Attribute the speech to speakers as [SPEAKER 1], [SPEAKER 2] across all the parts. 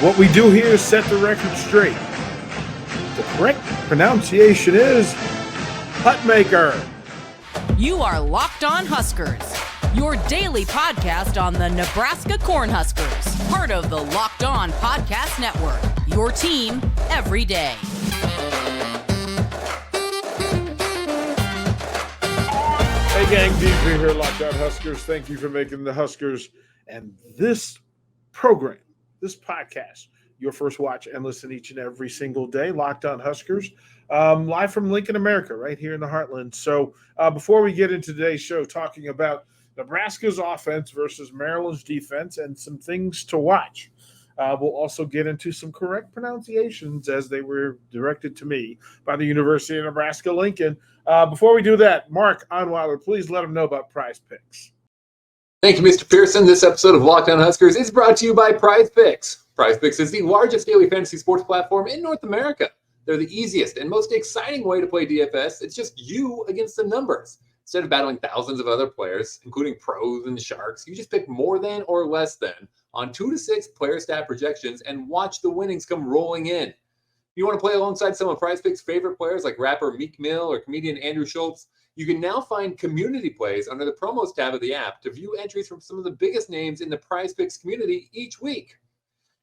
[SPEAKER 1] What we do here is set the record straight. The correct pronunciation is Hutmaker.
[SPEAKER 2] You are Locked On Huskers, your daily podcast on the Nebraska Cornhuskers, part of the Locked On Podcast Network, your team every day.
[SPEAKER 1] Hey gang, DJ here, Locked On Huskers. Thank you for making the Huskers and this program, this podcast, your first watch and listen each and every single day. Locked On Huskers, live from Lincoln, America, right here in the Heartland. So before we get into today's show, talking about Nebraska's offense versus Maryland's defense and some things to watch. We'll also get into some correct pronunciations as they were directed to me by the University of Nebraska-Lincoln. Before we do that, Mark Onweiler, please let them know about PrizePicks.
[SPEAKER 3] Thank you, Mr. Pearson. This episode of Locked On Huskers is brought to you by PrizePicks. PrizePicks is the largest daily fantasy sports platform in North America. They're the easiest and most exciting way to play DFS. It's just you against the numbers. Instead of battling thousands of other players, including pros and sharks, you just pick more than or less than on 2 to 6 player stat projections and watch the winnings come rolling in. If you want to play alongside some of PrizePicks' favorite players like rapper Meek Mill or comedian Andrew Schultz, you can now find community plays under the promos tab of the app to view entries from some of the biggest names in the PrizePicks community each week.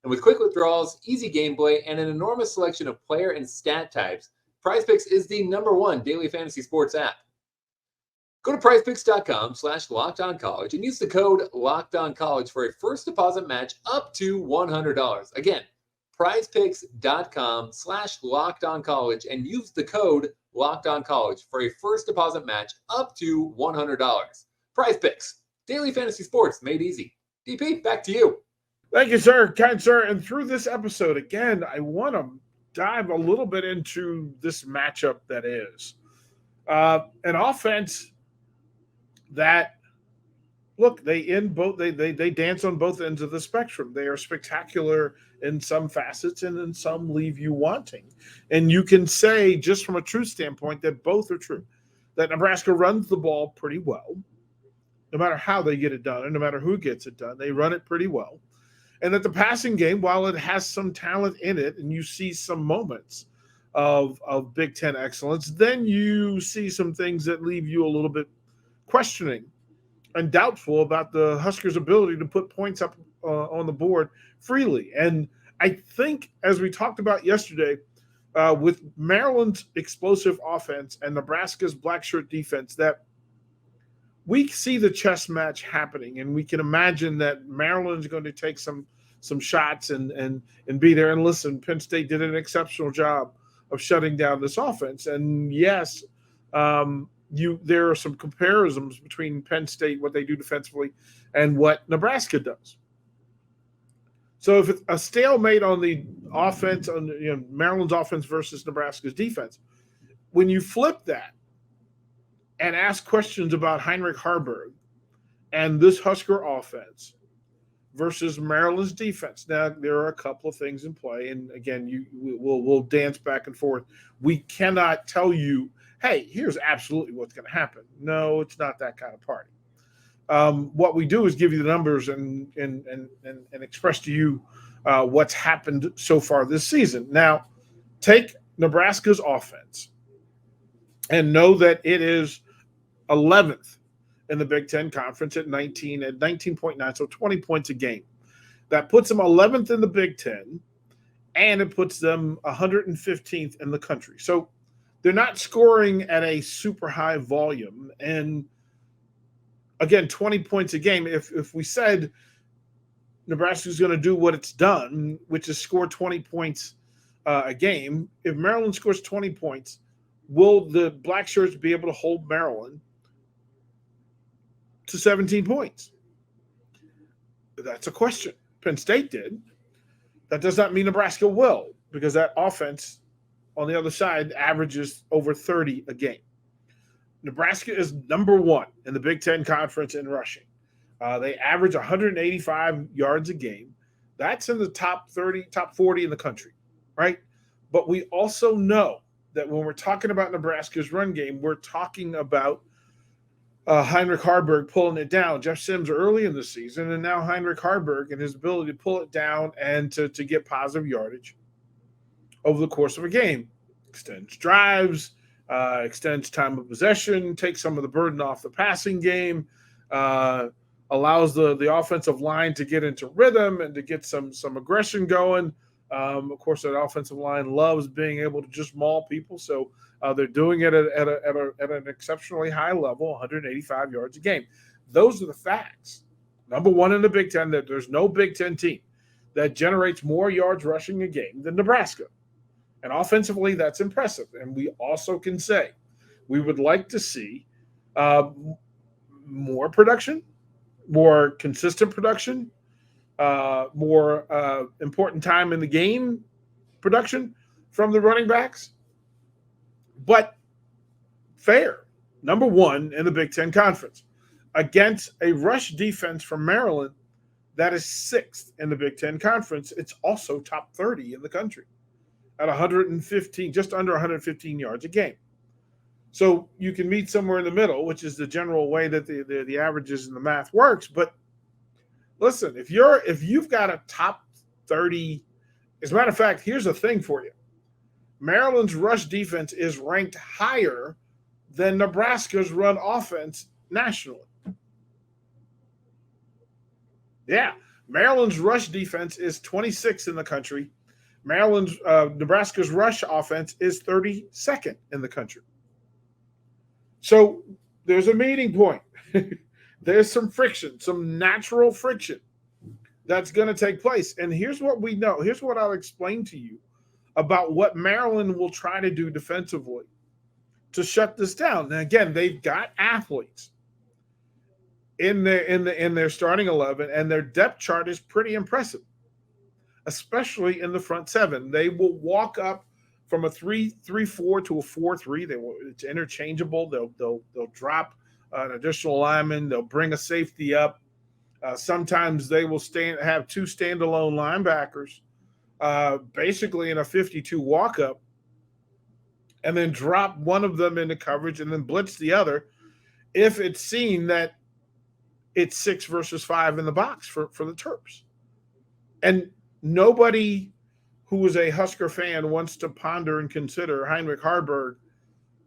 [SPEAKER 3] And with quick withdrawals, easy gameplay, and an enormous selection of player and stat types, PrizePicks is the #1 daily fantasy sports app. Go to prizepicks.com/lockedoncollege and use the code LOCKEDONCollege for a first deposit match up to $100. Again, prizepicks.com/lockedoncollege and use the code LOCKEDONCollege for a first deposit match up to $100. PrizePicks, daily fantasy sports made easy. DP, back to you.
[SPEAKER 1] Thank you, sir. Kind sir. And through this episode, again, I want to dive a little bit into this matchup that is. An offense that, look, they dance on both ends of the spectrum. They are spectacular in some facets and in some leave you wanting. And you can say, just from a truth standpoint, that both are true. That Nebraska runs the ball pretty well, no matter how they get it done, and no matter who gets it done, they run it pretty well. And that the passing game, while it has some talent in it, and you see some moments of Big Ten excellence, then you see some things that leave you a little bit questioning and doubtful about the Huskers' ability to put points up on the board freely. And I think, as we talked about yesterday, with Maryland's explosive offense and Nebraska's black shirt defense, that we see the chess match happening, and we can imagine that Maryland's going to take some shots and be there. And listen, Penn State did an exceptional job of shutting down this offense. And yes, there are some comparisons between Penn State, what they do defensively, and what Nebraska does. So if it's a stalemate on the offense, on Maryland's offense versus Nebraska's defense, when you flip that and ask questions about Heinrich Haarberg and this Husker offense versus Maryland's defense, now there are a couple of ththings in play, and again, we'll dance back and forth. We cannot tell you, hey, here's absolutely what's going to happen. No, it's not that kind of party. What we do is give you the numbers and express to you what's happened so far this season. Now, take Nebraska's offense and know that it is 11th in the Big Ten Conference at 19.9, so 20 points a game. That puts them 11th in the Big Ten, and it puts them 115th in the country. So they're not scoring at a super high volume. And again, 20 points a game. If we said Nebraska's going to do what it's done, which is score 20 points a game, if Maryland scores 20 points, will the Black Shirts be able to hold Maryland to 17 points? That's a question. Penn State did. That does not mean Nebraska will, because that offense on the other side averages over 30 a game. Nebraska is #1 in the Big Ten Conference in rushing. They average 185 yards a game. That's in the top 30, top 40 in the country, right? But we also know that when we're talking about Nebraska's run game, we're talking about Heinrich Haarberg pulling it down. Jeff Sims early in the season, and now Heinrich Haarberg and his ability to pull it down and to get positive yardage over the course of a game. Extends drives, extends time of possession, takes some of the burden off the passing game, allows the offensive line to get into rhythm and to get some aggression going. Of course, that offensive line loves being able to just maul people, so they're doing it at an exceptionally high level, 185 yards a game. Those are the facts. Number one in the Big Ten, that there's no Big Ten team that generates more yards rushing a game than Nebraska. And offensively, that's impressive. And we also can say we would like to see more production, more consistent production, more important time in the game production from the running backs. But fair, number one in the Big Ten Conference, against a rush defense from Maryland that is sixth in the Big Ten Conference. It's also top 30 in the country at 115, just under 115 yards a game. So you can meet somewhere in the middle, which is the general way that the averages and the math works. But listen, if you've got a top 30, as a matter of fact, here's a thing for you. Maryland's rush defense is ranked higher than Nebraska's run offense nationally. Yeah, Maryland's rush defense is 26th in the country. Nebraska's rush offense is 32nd in the country. So there's a meeting point. There's some friction, some natural friction that's going to take place. And here's what we know. Here's what I'll explain to you about what Maryland will try to do defensively to shut this down. And again, they've got athletes in their starting 11, and their depth chart is pretty impressive, especially in the front seven. They will walk up from a 3-3-4 to a 4-3. It's interchangeable. They'll drop an additional lineman. They'll bring a safety up. Sometimes they will have two standalone linebackers, basically in a 52 walk-up, and then drop one of them into coverage and then blitz the other if it's seen that it's 6 versus 5 in the box for the Terps. And nobody who is a Husker fan wants to ponder and consider Heinrich Haarberg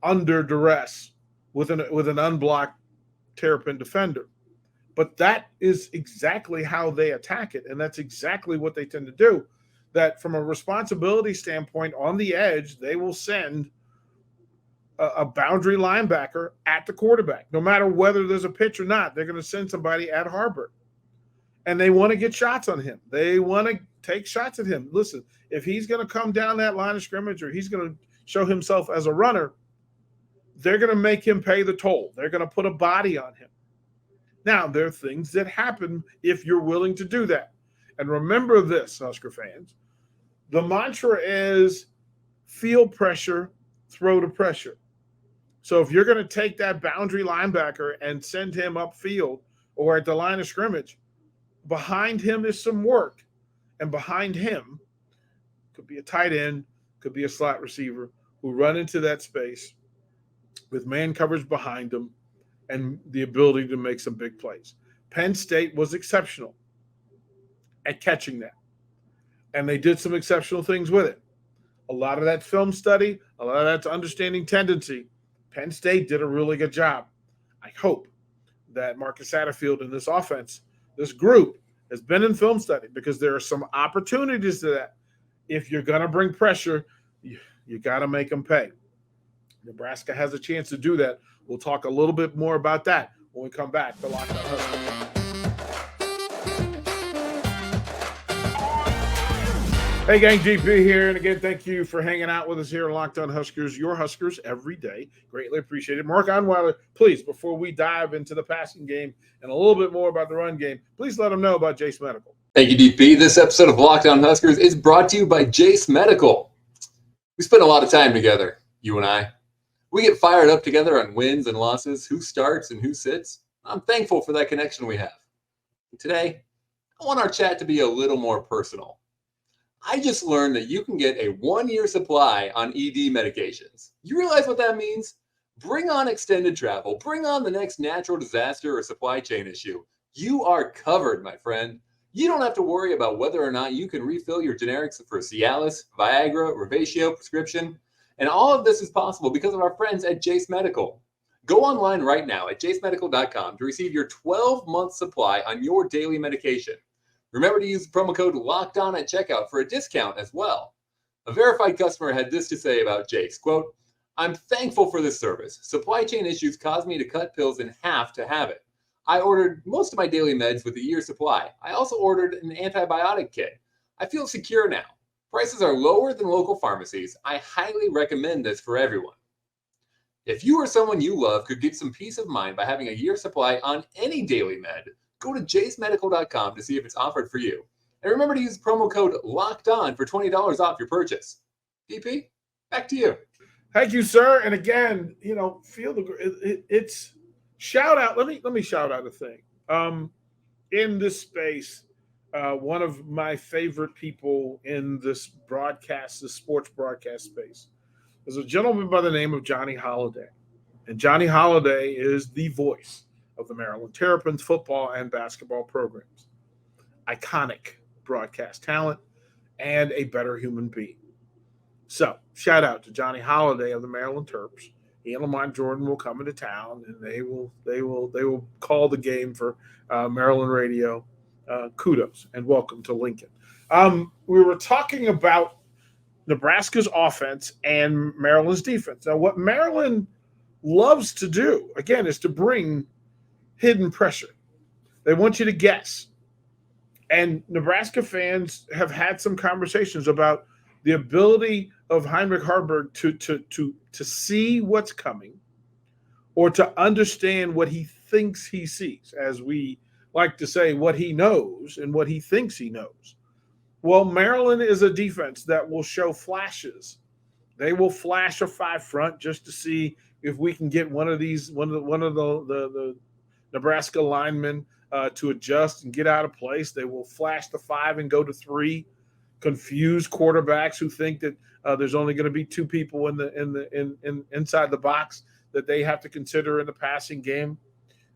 [SPEAKER 1] under duress with an unblocked Terrapin defender. But that is exactly how they attack it, and that's exactly what they tend to do. That from a responsibility standpoint, on the edge, they will send a boundary linebacker at the quarterback. No matter whether there's a pitch or not, they're going to send somebody at Haarberg. And they want to get shots on him. They want to take shots at him. Listen, if he's going to come down that line of scrimmage or he's going to show himself as a runner, they're going to make him pay the toll. They're going to put a body on him. Now, there are things that happen if you're willing to do that. And remember this, Husker fans. The mantra is feel pressure, throw to pressure. So if you're going to take that boundary linebacker and send him upfield or at the line of scrimmage, behind him is some work. And behind him could be a tight end, could be a slot receiver who run into that space with man coverage behind them and the ability to make some big plays. Penn State was exceptional at catching that. And they did some exceptional things with it. A lot of that's film study, a lot of that's understanding tendency. Penn State did a really good job. I hope that Marcus Satterfield and this offense, this group, has been in film study, because there are some opportunities to that. If you're going to bring pressure, you got to make them pay. Nebraska has a chance to do that. We'll talk a little bit more about that when we come back to Locked On Huskers. Hey, gang, GP here. And again, thank you for hanging out with us here on Locked On Huskers, your Huskers every day. Greatly appreciated. Mark Onweiler, please, before we dive into the passing game and a little bit more about the run game, please let them know about Jase Medical.
[SPEAKER 3] Thank you, DP. This episode of Locked On Huskers is brought to you by Jase Medical. We spend a lot of time together, you and I. We get fired up together on wins and losses, who starts and who sits. I'm thankful for that connection we have. Today, I want our chat to be a little more personal. I just learned that you can get a 1-year supply on ED medications. You realize what that means? Bring on extended travel. Bring on the next natural disaster or supply chain issue. You are covered, my friend. You don't have to worry about whether or not you can refill your generics for Cialis, Viagra, Revatio prescription. And all of this is possible because of our friends at Jase Medical. Go online right now at jasemedical.com to receive your 12-month supply on your daily medication. Remember to use the promo code LOCKEDON at checkout for a discount as well. A verified customer had this to say about Jase, quote, "I'm thankful for this service. Supply chain issues caused me to cut pills in half to have it. I ordered most of my daily meds with a year's supply. I also ordered an antibiotic kit. I feel secure now. Prices are lower than local pharmacies. I highly recommend this for everyone." If you or someone you love could get some peace of mind by having a year's supply on any daily med, go to jasemedical.com to see if it's offered for you. And remember to use promo code LOCKEDON for $20 off your purchase. DP, back to you.
[SPEAKER 1] Thank you, sir. And again, it's shout out. Let me shout out a thing. In this space, one of my favorite people in this sports broadcast space, is a gentleman by the name of Johnny Holiday. And Johnny Holiday is the voice of the Maryland Terrapins football and basketball programs. Iconic broadcast talent and a better human being. So, shout out to Johnny Holiday of the Maryland Terps. He and Lamont Jordan will come into town, and they will call the game for Maryland radio. Kudos and welcome to Lincoln. We were talking about Nebraska's offense and Maryland's defense. Now, what Maryland loves to do, again, is to bring hidden pressure. They want you to guess. And Nebraska fans have had some conversations about the ability of Heinrich Haarberg to see what's coming or to understand what he thinks he sees, as we like to say, what he knows and what he thinks he knows. Well, Maryland is a defense that will show flashes. They will flash a 5 front just to see if we can get one of the Nebraska linemen to adjust and get out of place. They will flash the 5 and go to 3, confuse quarterbacks who think that there's only going to be 2 people in inside the box that they have to consider in the passing game.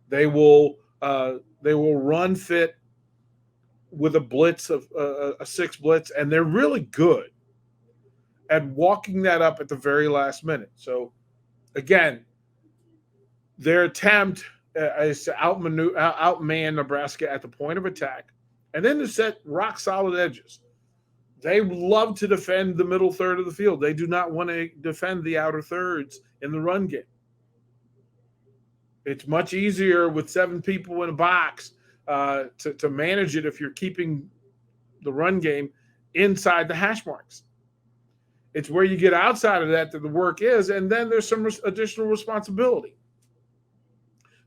[SPEAKER 1] They will run fit with a blitz of a 6 blitz, and they're really good at walking that up at the very last minute. So, again, their attempt is to outman Nebraska at the point of attack, and then to set rock-solid edges. They love to defend the middle third of the field. They do not want to defend the outer thirds in the run game. It's much easier with 7 people in a box to manage it if you're keeping the run game inside the hash marks. It's where you get outside of that the work is, and then there's some additional responsibility.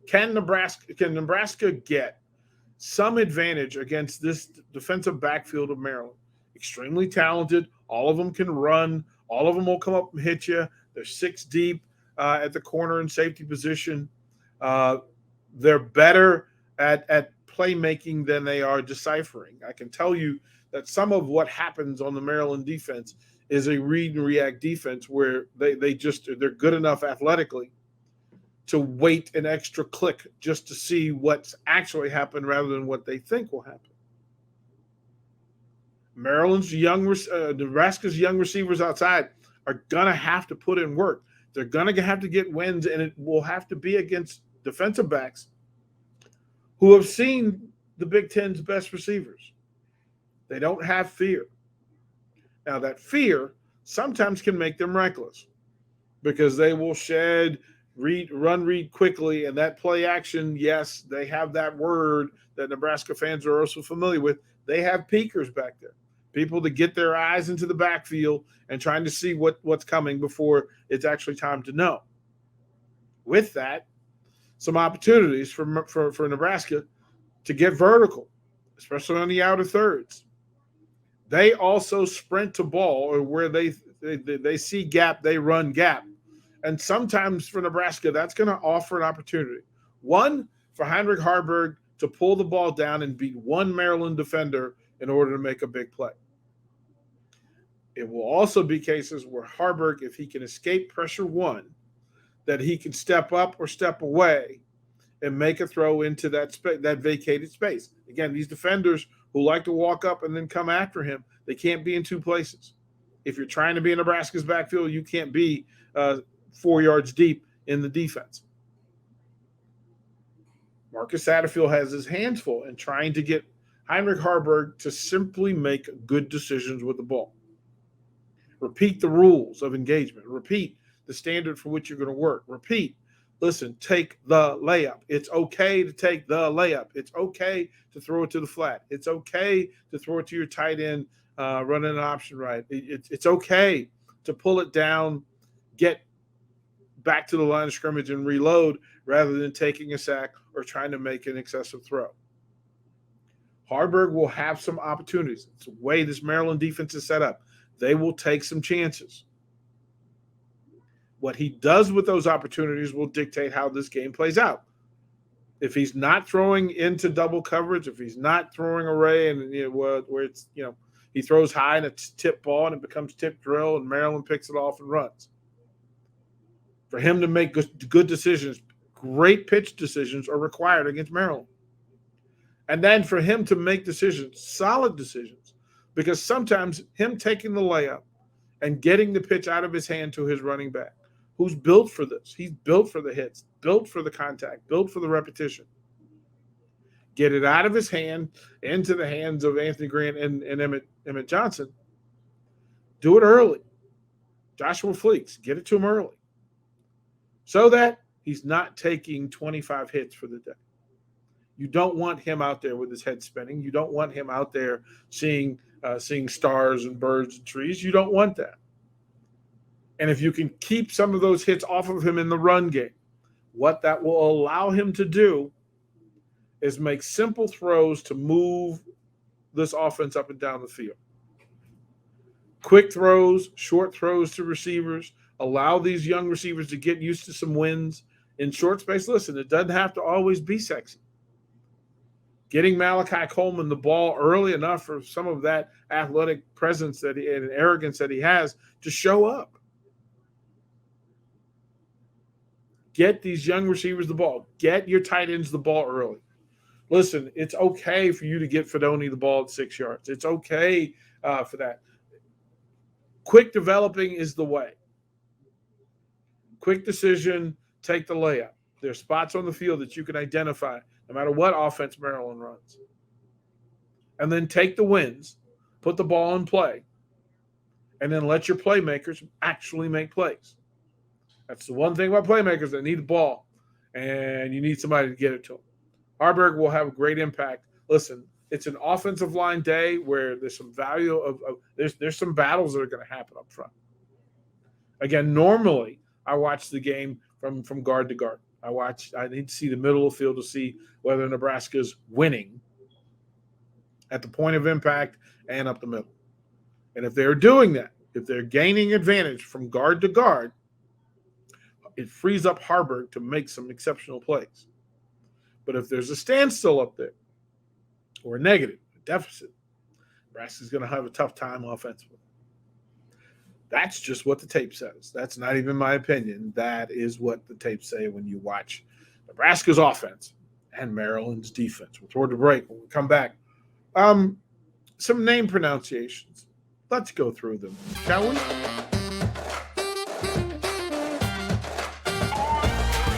[SPEAKER 1] Can Nebraska get some advantage against this defensive backfield of Maryland? Extremely talented. All of them can run. All of them will come up and hit you. They're 6 deep at the corner and safety position. They're better at playmaking than they are deciphering. I can tell you that some of what happens on the Maryland defense is a read and react defense where they're good enough athletically to wait an extra click just to see what's actually happened rather than what they think will happen. Nebraska's young receivers outside are going to have to put in work. They're going to have to get wins, and it will have to be against defensive backs who have seen the Big Ten's best receivers. They don't have fear. Now, that fear sometimes can make them reckless because they will read quickly, and that play action, yes, they have that word that Nebraska fans are also familiar with. They have peekers back there, people to get their eyes into the backfield and trying to see what's coming before it's actually time to know. With that, some opportunities for Nebraska to get vertical, especially on the outer thirds. They also sprint to ball, or where they see gap, they run gap. And sometimes for Nebraska, that's going to offer an opportunity. One, for Heinrich Haarberg to pull the ball down and beat one Maryland defender in order to make a big play. It will also be cases where Haarberg, if he can escape pressure 1, that he can step up or step away and make a throw into that that vacated space. Again, these defenders who like to walk up and then come after him, they can't be in two places. If you're trying to be in Nebraska's backfield, you can't be 4 yards deep in the defense. Marcus Satterfield has his hands full in trying to get Heinrich Haarberg to simply make good decisions with the ball. Repeat the rules of engagement. Repeat the standard for which you're going to work. Repeat. Listen, take the layup. It's okay to take the layup. It's okay to throw it to the flat. It's okay to throw it to your tight end, running an option right. It's okay to pull it down, get back to the line of scrimmage and reload rather than taking a sack or trying to make an excessive throw. Haarberg will have some opportunities. It's the way this Maryland defense is set up. They will take some chances. What he does with those opportunities will dictate how this game plays out. If he's not throwing into double coverage, if he's not throwing array and where it's he throws high and it's tip ball and it becomes tip drill and Maryland picks it off and runs. For him to make good decisions, great pitch decisions are required against Maryland. And then for him to make decisions, solid decisions, because sometimes him taking the layup and getting the pitch out of his hand to his running back, who's built for this. He's built for the hits, built for the contact, built for the repetition. Get it out of his hand into the hands of Anthony Grant and Emmett Johnson. Do it early. Joshua Fleeks, get it to him early so that he's not taking 25 hits for the day. You don't want him out there with his head spinning. You don't want him out there seeing stars and birds and trees. You don't want that. And if you can keep some of those hits off of him in the run game, what that will allow him to do is make simple throws to move this offense up and down the field. Quick throws, short throws to receivers, allow these young receivers to get used to some wins in short space. Listen, it doesn't have to always be sexy. Getting Malachi Coleman the ball early enough for some of that athletic presence and arrogance that he has to show up. Get these young receivers the ball. Get your tight ends the ball early. Listen, it's okay for you to get Fedoni the ball at 6 yards. It's okay for that. Quick developing is the way. Quick decision, take the layup. There's spots on the field that you can identify no matter what offense Maryland runs. And then take the wins, put the ball in play, and then let your playmakers actually make plays. That's the one thing about playmakers. They need the ball, and you need somebody to get it to them. Haarberg will have a great impact. Listen, it's an offensive line day where there's some value there's some battles that are going to happen up front. Again, normally I watch the game from guard to guard. I need to see the middle of the field to see whether Nebraska's winning at the point of impact and up the middle. And if they're doing that, if they're gaining advantage from guard to guard, it frees up Haarberg to make some exceptional plays. But if there's a standstill up there or a negative, a deficit, Nebraska's going to have a tough time offensively. That's just what the tape says. That's not even my opinion. That is what the tapes say when you watch Nebraska's offense and Maryland's defense. We'll throw the break when we come back. Some name pronunciations. Let's go through them, shall we?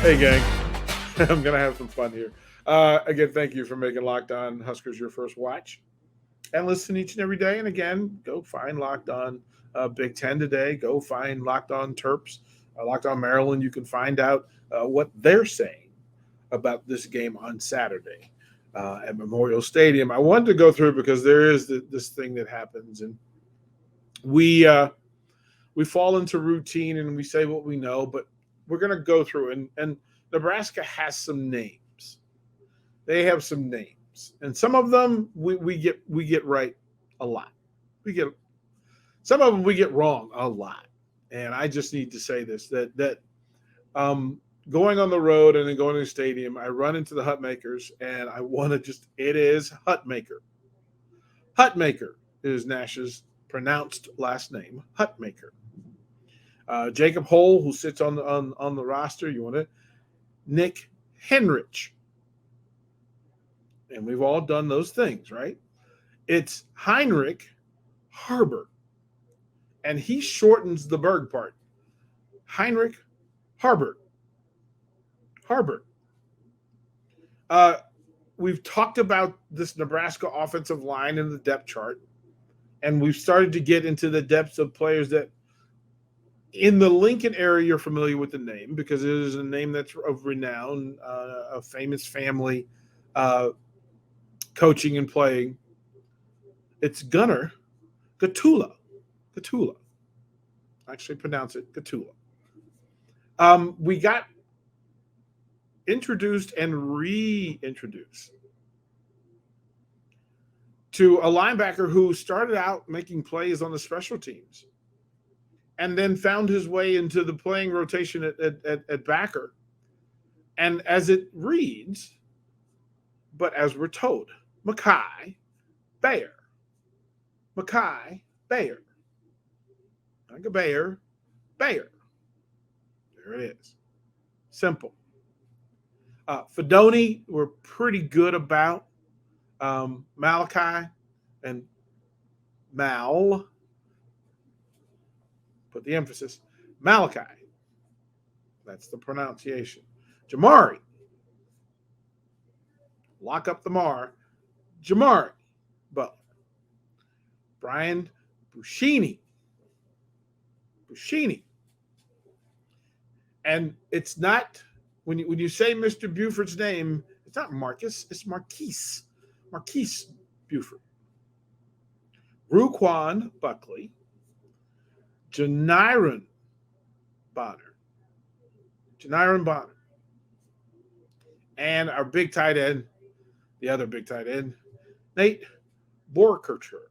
[SPEAKER 1] Hey, gang. I'm going to have some fun here. Again, thank you for making Locked On Huskers your first watch. And listen each and every day. And again, go find Locked On Big Ten today. Go find Locked On Terps, Locked On Maryland. You can find out what they're saying about this game on Saturday at Memorial Stadium. I wanted to go through because there is this thing that happens, and we fall into routine and we say what we know, but we're going to go through and Nebraska has some names. They have some names, and some of them we get right a lot. Some of them we get wrong a lot. And I just need to say this, that going on the road and then going to the stadium, I run into the hut makers, and I want to it is Hutmaker. Hutmaker is Nash's pronounced last name, Hutmaker. Jacob Hole, who sits on the roster. You want it? Nick Heinrich. And we've all done those things, right? It's Heinrich Haarberg. And he shortens the Berg part. Heinrich Haarberg. Haarberg. We've talked about this Nebraska offensive line in the depth chart. And we've started to get into the depths of players that in the Lincoln area you're familiar with the name because it is a name that's of renown, a famous family coaching and playing. It's Gunnar Gatula. Gatula. Actually pronounce it Gatula. We got introduced and reintroduced to a linebacker who started out making plays on the special teams and then found his way into the playing rotation at backer. And as it reads, but as we're told, Mekhi Bayer. Mekhi Bayer. Like a bear, Bayer. There it is. Simple. Fedoni, we're pretty good about. Malachi and Mal. Put the emphasis. Malachi. That's the pronunciation. Jamari. Lock up the Mar. Jamari Butler. Brian Buschini. And it's not, when you say Mr. Buford's name, it's not Marcus, it's Marquise. Marquise Buford. Ruquan Buckley. Janiron Bonner. And our big tight end, the other big tight end, Nate Borkercher.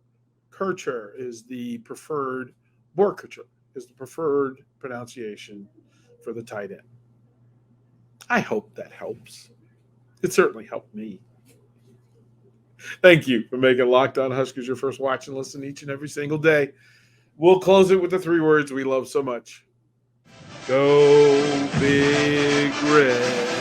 [SPEAKER 1] Kircher is the preferred, Borkercher is the preferred pronunciation for the tight end. I hope that helps. It certainly helped me. Thank you for making Locked On Huskers your first watch and listen each and every single day. We'll close it with the 3 words we love so much. Go Big Red.